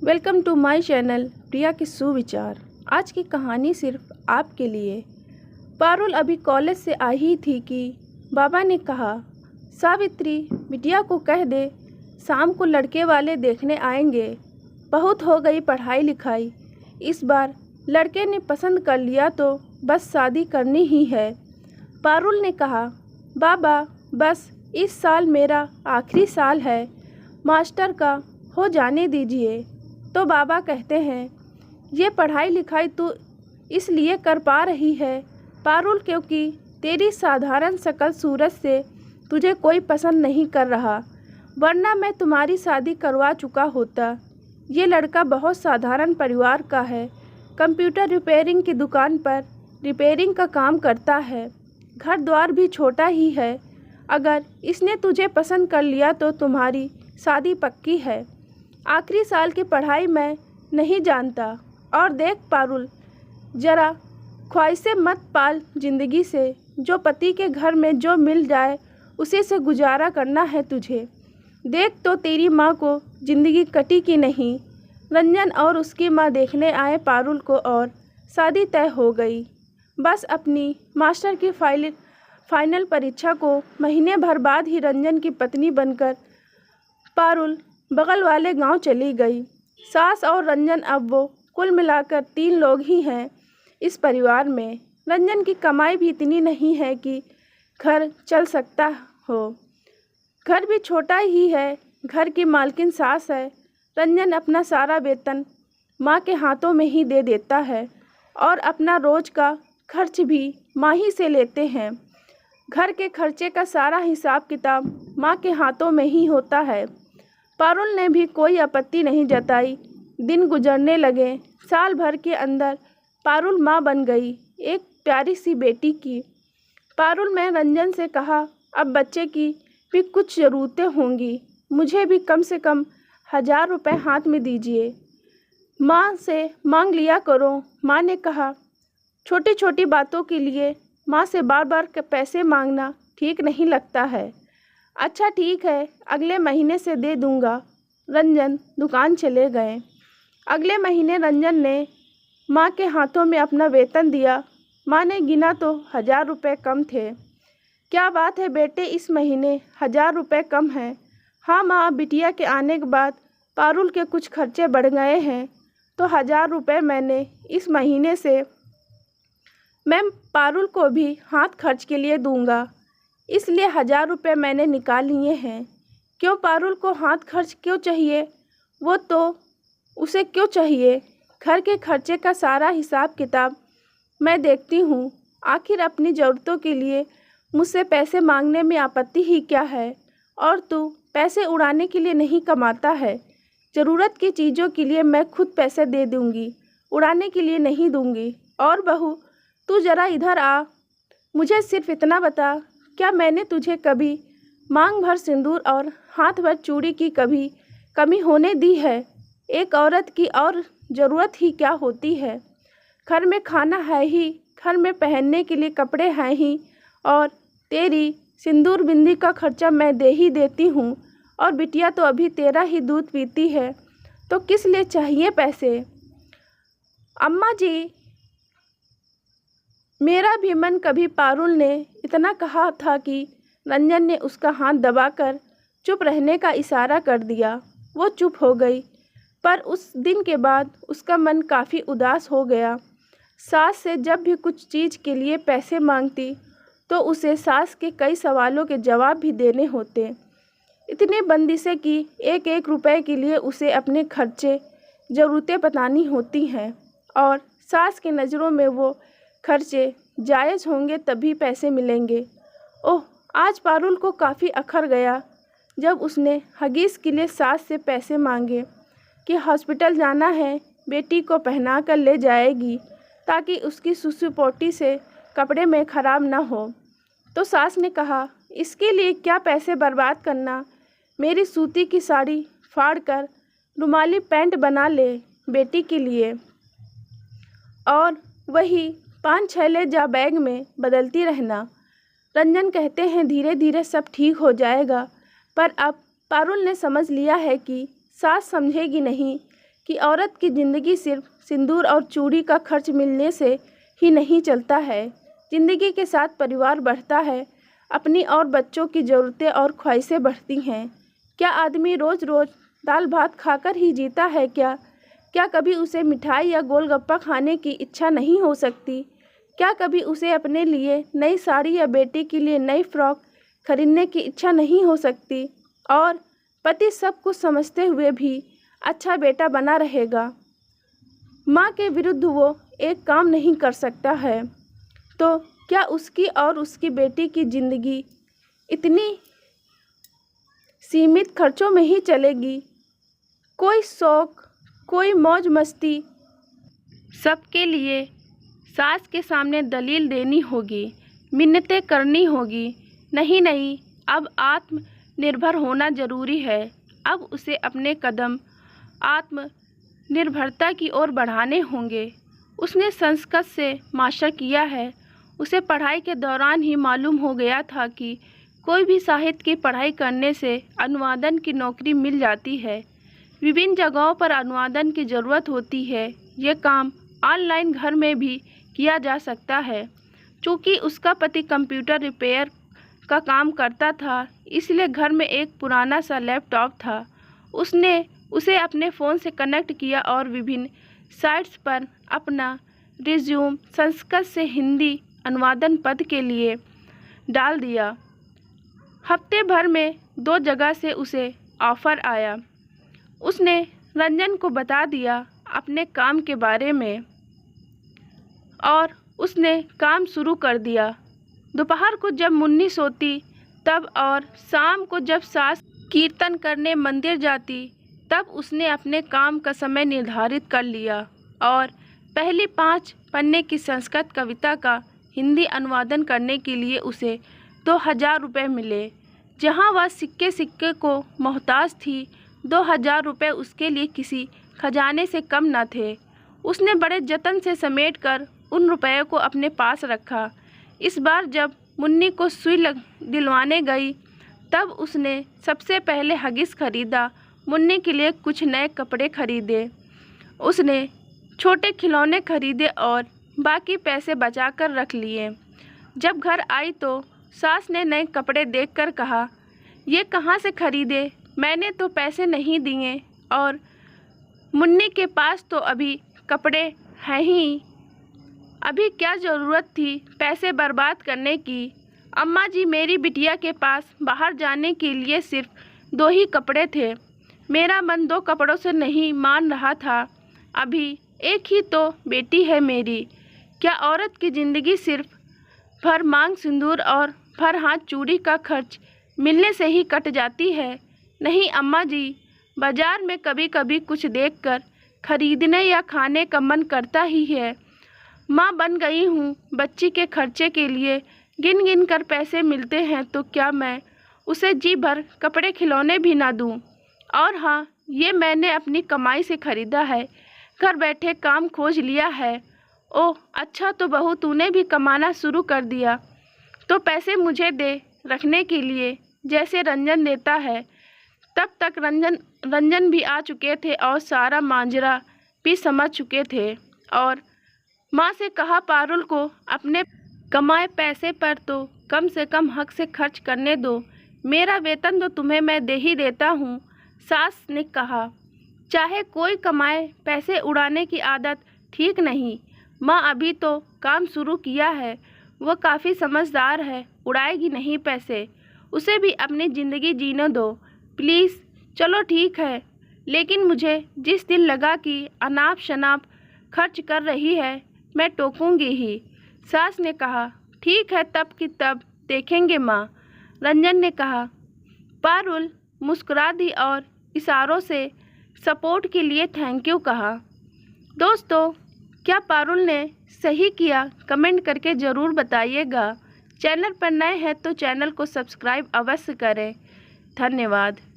Welcome to my channel प्रिया के सुविचार। आज की कहानी सिर्फ आपके लिए। पारुल अभी कॉलेज से आई ही थी कि बाबा ने कहा, सावित्री बिटिया को कह दे शाम को लड़के वाले देखने आएंगे। बहुत हो गई पढ़ाई लिखाई, इस बार लड़के ने पसंद कर लिया तो बस शादी करनी ही है। पारुल ने कहा, बाबा बस इस साल मेरा आखिरी साल है, मास्टर का हो जाने दीजिए। तो बाबा कहते हैं, ये पढ़ाई लिखाई तू इसलिए कर पा रही है पारुल क्योंकि तेरी साधारण शकल सूरत से तुझे कोई पसंद नहीं कर रहा, वरना मैं तुम्हारी शादी करवा चुका होता। ये लड़का बहुत साधारण परिवार का है, कंप्यूटर रिपेयरिंग की दुकान पर रिपेयरिंग का काम करता है, घर द्वार भी छोटा ही है। अगर इसने तुझे पसंद कर लिया तो तुम्हारी शादी पक्की है। आखिरी साल की पढ़ाई मैं नहीं जानता। और देख पारुल, ज़रा ख्वाहिशें मत पाल जिंदगी से। जो पति के घर में जो मिल जाए उसी से गुजारा करना है तुझे। देख तो तेरी माँ को ज़िंदगी कटी कि नहीं। रंजन और उसकी माँ देखने आए पारुल को और शादी तय हो गई। बस अपनी मास्टर की फाइनल परीक्षा को महीने भर बाद ही रंजन की पत्नी बनकर पारुल बगल वाले गांव चली गई। सास और रंजन अब वो कुल मिलाकर 3 लोग ही हैं इस परिवार में। रंजन की कमाई भी इतनी नहीं है कि घर चल सकता हो। घर भी छोटा ही है, घर की मालकिन सास है। रंजन अपना सारा वेतन माँ के हाथों में ही दे देता है और अपना रोज का खर्च भी माँ ही से लेते हैं। घर के खर्चे का सारा हिसाब किताब माँ के हाथों में ही होता है। पारुल ने भी कोई आपत्ति नहीं जताई। दिन गुजरने लगे। साल भर के अंदर पारुल माँ बन गई, एक प्यारी सी बेटी की। पारुल ने रंजन से कहा, अब बच्चे की भी कुछ ज़रूरतें होंगी, मुझे भी कम से कम 1000 रुपये हाथ में दीजिए। माँ से मांग लिया करो। माँ ने कहा, छोटी छोटी बातों के लिए माँ से बार बार पैसे मांगना ठीक नहीं लगता है। अच्छा ठीक है, अगले महीने से दे दूँगा। रंजन दुकान चले गए। अगले महीने रंजन ने माँ के हाथों में अपना वेतन दिया। माँ ने गिना तो 1000 रुपये कम थे। क्या बात है बेटे, इस महीने 1000 रुपये कम हैं? हाँ माँ, बिटिया के आने के बाद पारुल के कुछ खर्चे बढ़ गए हैं तो 1000 रुपये मैंने इस महीने से मैं पारुल को भी हाथ खर्च के लिए दूँगा, इसलिए 1000 रुपये मैंने निकाल लिए हैं। क्यों पारुल को हाथ खर्च क्यों चाहिए? वो तो उसे क्यों चाहिए? घर के खर्चे का सारा हिसाब किताब मैं देखती हूँ। आखिर अपनी ज़रूरतों के लिए मुझसे पैसे मांगने में आपत्ति ही क्या है? और तू पैसे उड़ाने के लिए नहीं कमाता है। ज़रूरत की चीज़ों के लिए मैं खुद पैसे दे दूँगी, उड़ाने के लिए नहीं दूँगी। और बहू, तू ज़रा इधर आ। मुझे सिर्फ इतना बता, क्या मैंने तुझे कभी मांग भर सिंदूर और हाथ भर चूड़ी की कभी कमी होने दी है? एक औरत की और ज़रूरत ही क्या होती है? घर में खाना है ही, घर में पहनने के लिए कपड़े हैं ही, और तेरी सिंदूर बिंदी का खर्चा मैं दे ही देती हूँ। और बिटिया तो अभी तेरा ही दूध पीती है, तो किस लिए चाहिए पैसे? अम्मा जी, मेरा भी मन कभी। पारुल ने इतना कहा था कि रंजन ने उसका हाथ दबाकर चुप रहने का इशारा कर दिया। वो चुप हो गई, पर उस दिन के बाद उसका मन काफ़ी उदास हो गया। सास से जब भी कुछ चीज़ के लिए पैसे मांगती तो उसे सास के कई सवालों के जवाब भी देने होते। इतनी बंदिशें कि एक एक रुपए के लिए उसे अपने खर्चे ज़रूरतें बतानी होती हैं, और सास की नज़रों में वो खर्चे जायज़ होंगे तभी पैसे मिलेंगे। ओह, आज पारुल को काफ़ी अखर गया जब उसने हगीज़ के लिए सास से पैसे मांगे कि हॉस्पिटल जाना है, बेटी को पहना कर ले जाएगी ताकि उसकी सुसु पोटी से कपड़े में ख़राब ना हो। तो सास ने कहा, इसके लिए क्या पैसे बर्बाद करना, मेरी सूती की साड़ी फाड़ कर रुमाली पैंट बना ले बेटी के लिए, और वही 5-6 ले जा बैग में बदलती रहना। रंजन कहते हैं धीरे धीरे सब ठीक हो जाएगा, पर अब पारुल ने समझ लिया है कि सास समझेगी नहीं, कि औरत की ज़िंदगी सिर्फ सिंदूर और चूड़ी का खर्च मिलने से ही नहीं चलता है। ज़िंदगी के साथ परिवार बढ़ता है, अपनी और बच्चों की ज़रूरतें और ख्वाहिशें बढ़ती हैं। क्या आदमी रोज़ रोज़ दाल भात खाकर ही जीता है क्या? क्या कभी उसे मिठाई या गोलगप्पा खाने की इच्छा नहीं हो सकती? क्या कभी उसे अपने लिए नई साड़ी या बेटी के लिए नई फ्रॉक खरीदने की इच्छा नहीं हो सकती? और पति सब कुछ समझते हुए भी अच्छा बेटा बना रहेगा। माँ के विरुद्ध वो एक काम नहीं कर सकता है, तो क्या उसकी और उसकी बेटी की ज़िंदगी इतनी सीमित खर्चों में ही चलेगी? कोई शौक, कोई मौज मस्ती, सबके लिए सास के सामने दलील देनी होगी, मिन्नतें करनी होगी। नहीं नहीं, अब आत्मनिर्भर होना ज़रूरी है। अब उसे अपने कदम आत्मनिर्भरता की ओर बढ़ाने होंगे। उसने संस्कृत से मास्टर किया है। उसे पढ़ाई के दौरान ही मालूम हो गया था कि कोई भी साहित्य की पढ़ाई करने से अनुवादन की नौकरी मिल जाती है। विभिन्न जगहों पर अनुवादन की ज़रूरत होती है। ये काम ऑनलाइन घर में भी किया जा सकता है। चूँकि उसका पति कंप्यूटर रिपेयर का काम करता था, इसलिए घर में एक पुराना सा लैपटॉप था। उसने उसे अपने फ़ोन से कनेक्ट किया और विभिन्न साइट्स पर अपना रिज्यूम संस्कृत से हिंदी अनुवादन पद के लिए डाल दिया। हफ्ते भर में 2 जगह से उसे ऑफ़र आया। उसने रंजन को बता दिया अपने काम के बारे में और उसने काम शुरू कर दिया। दोपहर को जब मुन्नी सोती तब और शाम को जब सास कीर्तन करने मंदिर जाती तब उसने अपने काम का समय निर्धारित कर लिया और पहली 5 पन्ने की संस्कृत कविता का हिंदी अनुवादन करने के लिए उसे 2000 रुपये मिले। जहां वह सिक्के सिक्के को मोहताज थी, 2000 रुपये उसके लिए किसी खजाने से कम न थे। उसने बड़े जतन से समेटकर उन रुपयों को अपने पास रखा। इस बार जब मुन्नी को सुई दिलवाने गई तब उसने सबसे पहले हगिस खरीदा। मुन्नी के लिए कुछ नए कपड़े खरीदे। उसने छोटे खिलौने खरीदे और बाकी पैसे बचाकर रख लिए। जब घर आई तो सास ने नए कपड़े देखकर कहा, ये कहाँ से खरीदे? मैंने तो पैसे नहीं दिए और मुन्नी के पास तो अभी कपड़े हैं ही। अभी क्या ज़रूरत थी पैसे बर्बाद करने की? अम्मा जी, मेरी बिटिया के पास बाहर जाने के लिए सिर्फ 2 ही कपड़े थे। मेरा मन 2 कपड़ों से नहीं मान रहा था। अभी एक ही तो बेटी है मेरी। क्या औरत की ज़िंदगी सिर्फ भर मांग सिंदूर और भर हाथ चूड़ी का खर्च मिलने से ही कट जाती है? नहीं अम्मा जी, बाज़ार में कभी कभी कुछ देखकर खरीदने या खाने का मन करता ही है। माँ बन गई हूँ, बच्ची के खर्चे के लिए गिन गिन कर पैसे मिलते हैं तो क्या मैं उसे जी भर कपड़े खिलौने भी ना दूँ? और हाँ, ये मैंने अपनी कमाई से खरीदा है, घर बैठे काम खोज लिया है। ओह अच्छा, तो बहू तूने भी कमाना शुरू कर दिया, तो पैसे मुझे दे रखने के लिए जैसे रंजन देता है। तब तक रंजन भी आ चुके थे और सारा मांजरा भी समझ चुके थे और माँ से कहा, पारुल को अपने कमाए पैसे पर तो कम से कम हक से खर्च करने दो। मेरा वेतन तो तुम्हें मैं दे ही देता हूँ। सास ने कहा, चाहे कोई कमाए पैसे उड़ाने की आदत ठीक नहीं। माँ अभी तो काम शुरू किया है, वो काफ़ी समझदार है, उड़ाएगी नहीं पैसे। उसे भी अपनी ज़िंदगी जीने दो प्लीज़। चलो ठीक है, लेकिन मुझे जिस दिन लगा कि अनाप शनाप खर्च कर रही है मैं टोकूंगी ही। सास ने कहा, ठीक है, तब की तब देखेंगे माँ। रंजन ने कहा। पारुल मुस्कुरा दी और इशारों से सपोर्ट के लिए थैंक यू कहा। दोस्तों, क्या पारुल ने सही किया? कमेंट करके ज़रूर बताइएगा। चैनल पर नए हैं तो चैनल को सब्सक्राइब अवश्य करें। धन्यवाद।